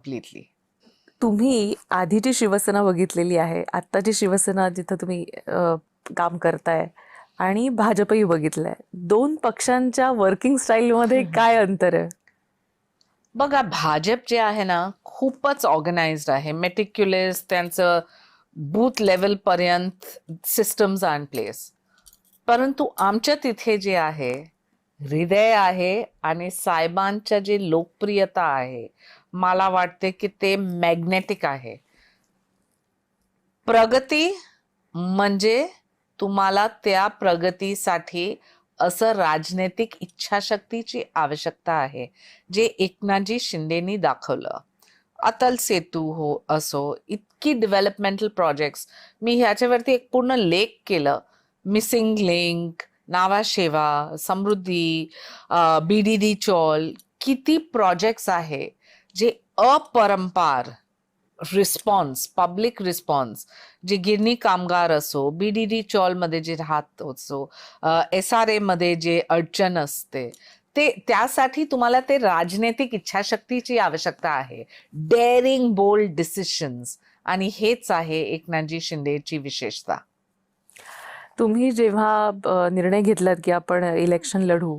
Completely. तुम्ही आधीची शिवसेना बघितलेली आहे, आत्ताची शिवसेना जिथं तुम्ही काम करताय आणि भाजपही बघितलंय. दोन पक्षांच्या वर्किंग स्टाईलमध्ये काय अंतर आहे? बघा, भाजप जे आहे ना खूपच ऑर्गनाइज्ड आहे, मेटिक्युलस, त्यांचं बूथ लेवल पर्यंत सिस्टम्स आर इन प्लेस. परंतु आमच्या तिथे जे आहे हृदय आहे आणि साहेबांच्या जे लोकप्रियता आहे, मला वाटते की ते मॅग्नेटिक आहे. प्रगती म्हणजे तुम्हाला त्या प्रगतीसाठी असं राजनैतिक इच्छाशक्तीची आवश्यकता आहे, जे एकनाथजी शिंदेनी दाखवलं. अटल सेतू हो असो, इतकी डेव्हलपमेंटल प्रोजेक्ट्स, मी ह्याच्यावरती एक पूर्ण लेख केलं. मिसिंग लिंक, नावाशेवा, समृद्धी, BDD चॉल, किती प्रोजेक्ट्स आहे जे अपरंपार रिस्पॉन्स, पब्लिक रिस्पॉन्स, जे गिरणी कामगार असो, BDD चॉल मध्ये जे राहत असो, SRA मध्ये जे अडचण असते, ते त्यासाठी तुम्हाला ते राजनैतिक इच्छाशक्तीची आवश्यकता आहे, डेअरिंग बोल्ड डिसिशन्स. आणि हेच आहे एकनाथजी शिंदेची विशेषता. तुम्ही जेव्हा निर्णय घेतलात की आपण इलेक्शन लढू,